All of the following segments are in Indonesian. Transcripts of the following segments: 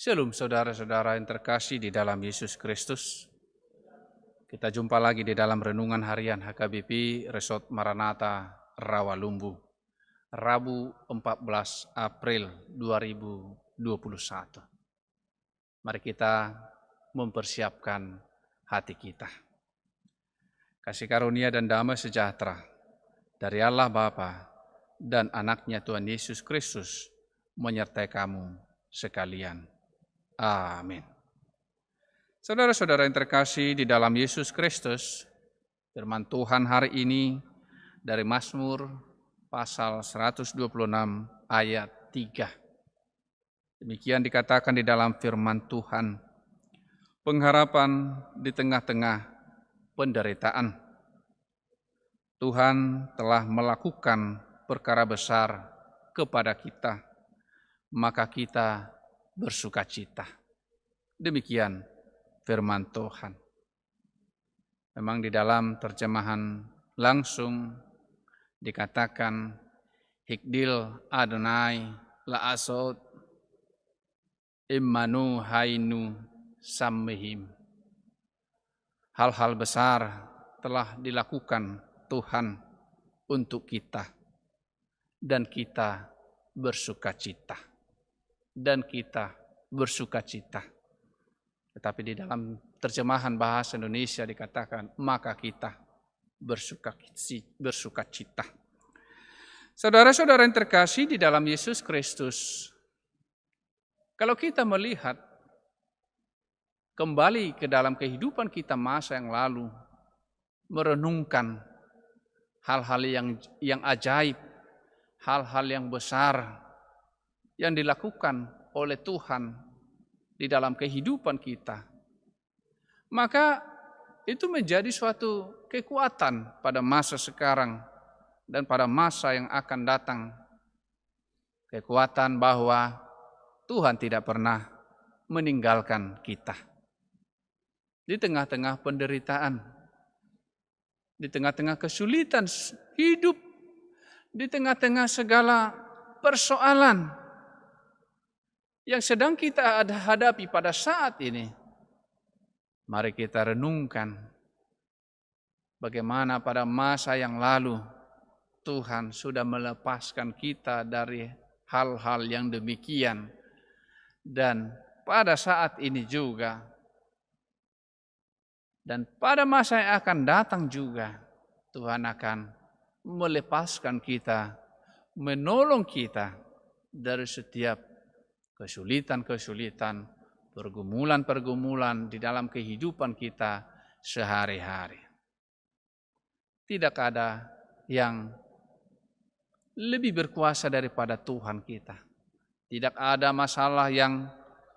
Shalom saudara-saudara yang terkasih di dalam Yesus Kristus. Kita jumpa lagi di dalam renungan harian HKBP Resort Maranatha Rawalumbu, Rabu 14 April 2021. Mari kita mempersiapkan hati kita. Kasih karunia dan damai sejahtera dari Allah Bapa dan anaknya Tuhan Yesus Kristus menyertai kamu sekalian. Amin. Saudara-saudara yang terkasih di dalam Yesus Kristus, firman Tuhan hari ini dari Mazmur pasal 126 ayat 3. Demikian dikatakan di dalam firman Tuhan, pengharapan di tengah-tengah penderitaan. Tuhan telah melakukan perkara besar kepada kita, maka kita bersukacita. Demikian firman Tuhan. Memang di dalam terjemahan langsung dikatakan Hikdil Adonai la'asot immanu hainu sammehim. Hal-hal besar telah dilakukan Tuhan untuk kita dan kita bersukacita. Tetapi di dalam terjemahan bahasa Indonesia dikatakan, maka kita bersukacita. Saudara-saudara yang terkasih di dalam Yesus Kristus, kalau kita melihat kembali ke dalam kehidupan kita masa yang lalu, merenungkan hal-hal yang ajaib, hal-hal yang besar yang dilakukan oleh Tuhan di dalam kehidupan kita, maka itu menjadi suatu kekuatan pada masa sekarang dan pada masa yang akan datang. Kekuatan bahwa Tuhan tidak pernah meninggalkan kita. Di tengah-tengah penderitaan, di tengah-tengah kesulitan hidup, di tengah-tengah segala persoalan yang sedang kita hadapi pada saat ini, mari kita renungkan bagaimana pada masa yang lalu Tuhan sudah melepaskan kita dari hal-hal yang demikian. Dan pada saat ini juga, dan pada masa yang akan datang juga, Tuhan akan melepaskan kita, menolong kita dari setiap kesulitan-kesulitan, pergumulan-pergumulan di dalam kehidupan kita sehari-hari. Tidak ada yang lebih berkuasa daripada Tuhan kita. Tidak ada masalah yang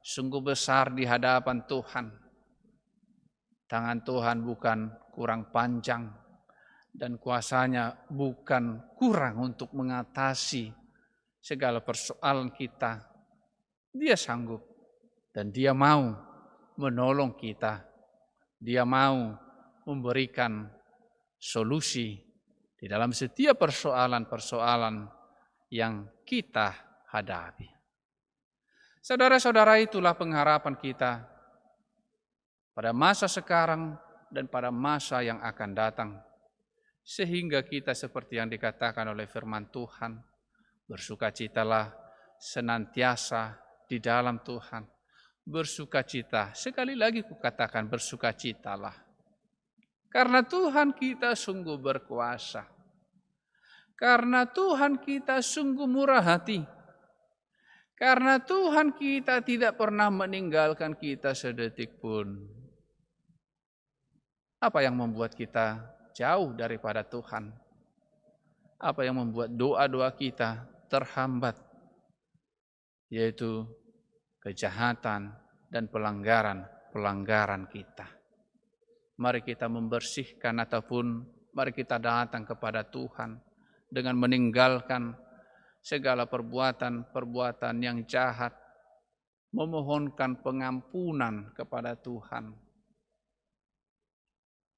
sungguh besar di hadapan Tuhan. Tangan Tuhan bukan kurang panjang dan kuasanya bukan kurang untuk mengatasi segala persoalan kita. Dia sanggup dan dia mau menolong kita. Dia mau memberikan solusi di dalam setiap persoalan-persoalan yang kita hadapi. Saudara-saudara, itulah pengharapan kita pada masa sekarang dan pada masa yang akan datang. Sehingga kita seperti yang dikatakan oleh firman Tuhan, bersukacitalah senantiasa di dalam Tuhan. Bersukacita, sekali lagi kukatakan bersukacitalah. Karena Tuhan kita sungguh berkuasa. Karena Tuhan kita sungguh murah hati. Karena Tuhan kita tidak pernah meninggalkan kita sedetik pun. Apa yang membuat kita jauh daripada Tuhan? Apa yang membuat doa-doa kita terhambat? Yaitu kejahatan dan pelanggaran kita. Mari kita membersihkan ataupun mari kita datang kepada Tuhan dengan meninggalkan segala perbuatan-perbuatan yang jahat, memohonkan pengampunan kepada Tuhan,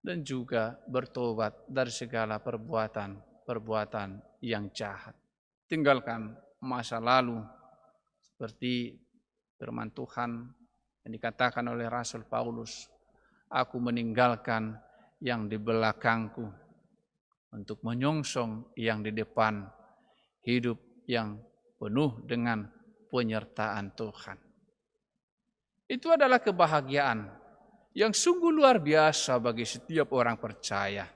dan juga bertobat dari segala perbuatan yang jahat. Tinggalkan masa lalu seperti Firman Tuhan yang dikatakan oleh Rasul Paulus, aku meninggalkan yang di belakangku untuk menyongsong yang di depan, hidup yang penuh dengan penyertaan Tuhan. Itu adalah kebahagiaan yang sungguh luar biasa bagi setiap orang percaya.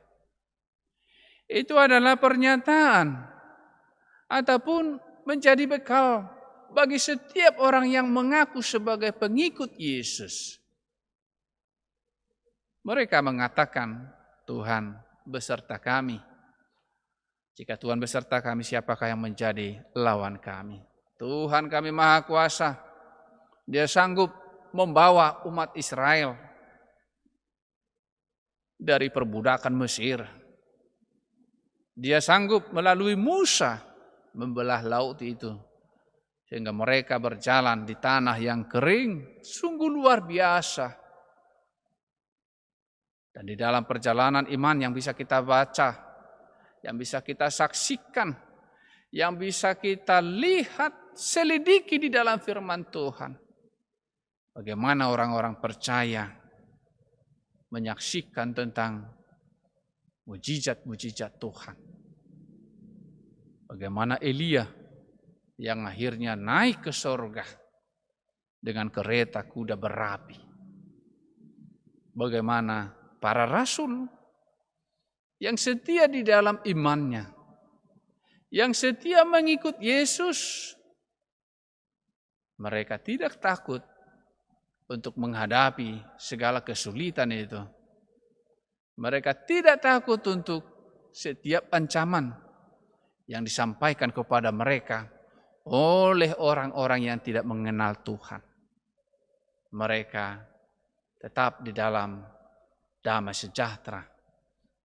Itu adalah pernyataan ataupun menjadi bekal bagi setiap orang yang mengaku sebagai pengikut Yesus. Mereka mengatakan, Tuhan beserta kami. Jika Tuhan beserta kami, siapakah yang menjadi lawan kami? Tuhan kami Maha Kuasa. Dia sanggup membawa umat Israel dari perbudakan Mesir. Dia sanggup melalui Musa membelah laut itu, sehingga mereka berjalan di tanah yang kering, sungguh luar biasa. Dan di dalam perjalanan iman yang bisa kita baca, yang bisa kita saksikan, yang bisa kita lihat, selidiki di dalam firman Tuhan, bagaimana orang-orang percaya menyaksikan tentang mujizat-mujizat Tuhan. Bagaimana Elia yang akhirnya naik ke surga dengan kereta kuda berapi. Bagaimana para rasul yang setia di dalam imannya, yang setia mengikut Yesus, mereka tidak takut untuk menghadapi segala kesulitan itu. Mereka tidak takut untuk setiap ancaman yang disampaikan kepada mereka oleh orang-orang yang tidak mengenal Tuhan. Mereka tetap di dalam damai sejahtera.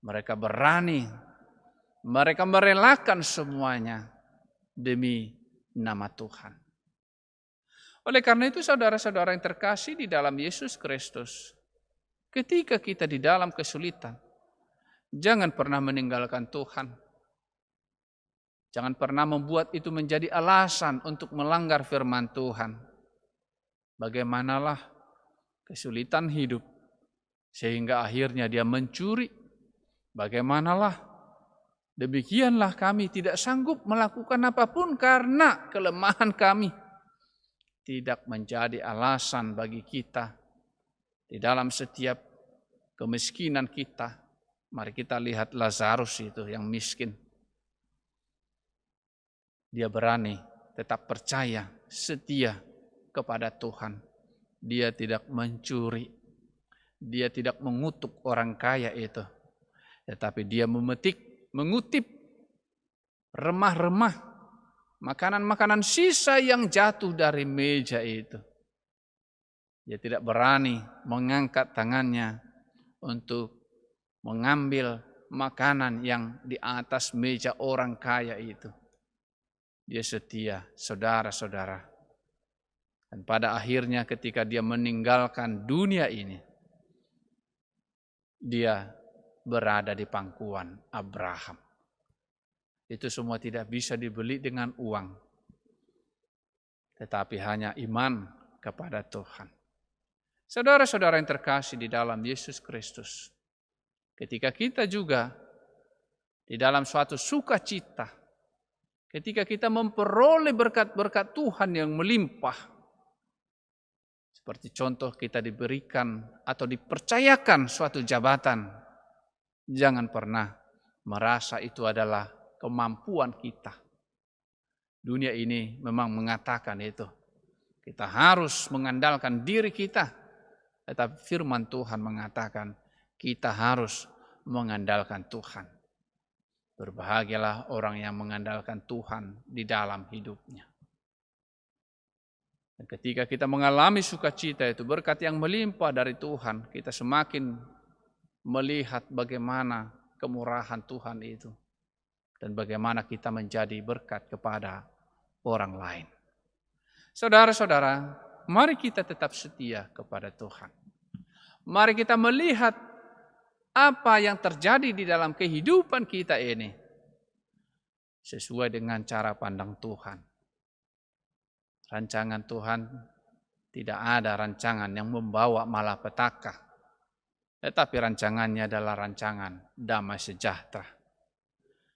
Mereka berani, mereka merelakan semuanya demi nama Tuhan. Oleh karena itu saudara-saudara yang terkasih di dalam Yesus Kristus, ketika kita di dalam kesulitan, jangan pernah meninggalkan Tuhan. Jangan pernah membuat itu menjadi alasan untuk melanggar firman Tuhan. Bagaimanalah kesulitan hidup sehingga akhirnya dia mencuri. Bagaimanalah demikianlah kami tidak sanggup melakukan apapun karena kelemahan kami. Tidak menjadi alasan bagi kita di dalam setiap kemiskinan kita. Mari kita lihat Lazarus itu yang miskin. Dia berani, tetap percaya, setia kepada Tuhan. Dia tidak mencuri. Dia tidak mengutuk orang kaya itu. Tetapi dia mengutip remah-remah, makanan-makanan sisa yang jatuh dari meja itu. Dia tidak berani mengangkat tangannya untuk mengambil makanan yang di atas meja orang kaya itu. Dia setia, saudara-saudara. Dan pada akhirnya ketika dia meninggalkan dunia ini, dia berada di pangkuan Abraham. Itu semua tidak bisa dibeli dengan uang, tetapi hanya iman kepada Tuhan. Saudara-saudara yang terkasih di dalam Yesus Kristus, ketika kita juga di dalam suatu sukacita, ketika kita memperoleh berkat-berkat Tuhan yang melimpah, seperti contoh kita diberikan atau dipercayakan suatu jabatan, jangan pernah merasa itu adalah kemampuan kita. Dunia ini memang mengatakan itu. Kita harus mengandalkan diri kita. Tetapi firman Tuhan mengatakan kita harus mengandalkan Tuhan. Berbahagialah orang yang mengandalkan Tuhan di dalam hidupnya. Dan ketika kita mengalami sukacita itu, berkat yang melimpah dari Tuhan, kita semakin melihat bagaimana kemurahan Tuhan itu. Dan bagaimana kita menjadi berkat kepada orang lain. Saudara-saudara, mari kita tetap setia kepada Tuhan. Mari kita melihat apa yang terjadi di dalam kehidupan kita ini sesuai dengan cara pandang Tuhan. Rancangan Tuhan tidak ada rancangan yang membawa malapetaka, tetapi rancangannya adalah rancangan damai sejahtera.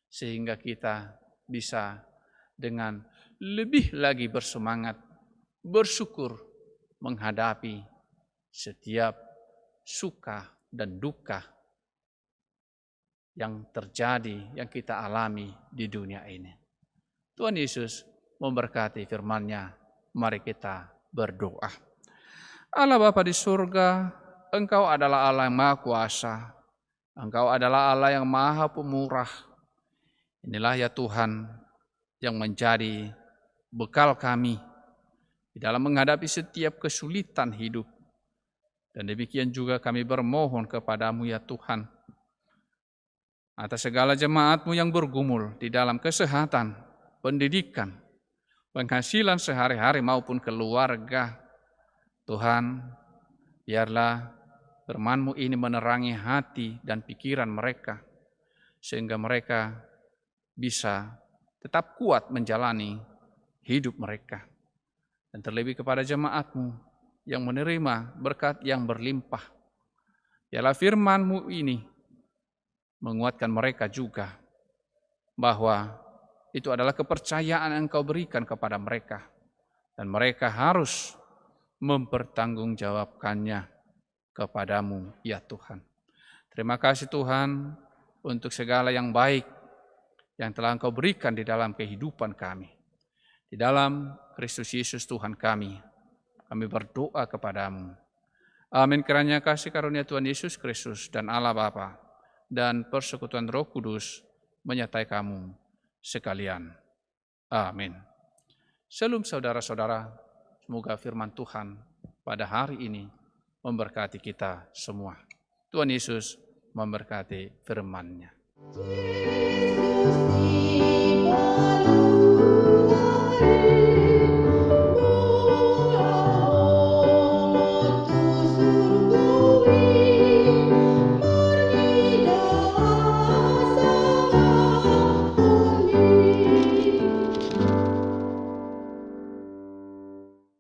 Sehingga kita bisa dengan lebih lagi bersemangat, bersyukur menghadapi setiap suka dan duka yang terjadi, yang kita alami di dunia ini. Tuhan Yesus memberkati firman-Nya. Mari kita berdoa. Allah Bapa di surga, Engkau adalah Allah yang Maha Kuasa. Engkau adalah Allah yang Maha Pemurah. Inilah ya Tuhan yang menjadi bekal kami di dalam menghadapi setiap kesulitan hidup. Dan demikian juga kami bermohon kepadamu ya Tuhan, atas segala jemaat-Mu yang bergumul di dalam kesehatan, pendidikan, penghasilan sehari-hari maupun keluarga. Tuhan, biarlah firman-Mu ini menerangi hati dan pikiran mereka, sehingga mereka bisa tetap kuat menjalani hidup mereka. Dan terlebih kepada jemaat-Mu yang menerima berkat yang berlimpah, biarlah firman-Mu ini menguatkan mereka juga, bahwa itu adalah kepercayaan yang Engkau berikan kepada mereka, dan mereka harus mempertanggungjawabkannya kepadamu ya Tuhan. Terima kasih Tuhan untuk segala yang baik yang telah Engkau berikan di dalam kehidupan kami. Di dalam Kristus Yesus Tuhan kami berdoa kepadamu. Amin. Kiranya kasih karunia Tuhan Yesus Kristus dan Allah Bapa dan persekutuan Roh Kudus menyertai kamu sekalian. Amin. Shalom saudara-saudara, semoga firman Tuhan pada hari ini memberkati kita semua. Tuhan Yesus memberkati firman-Nya.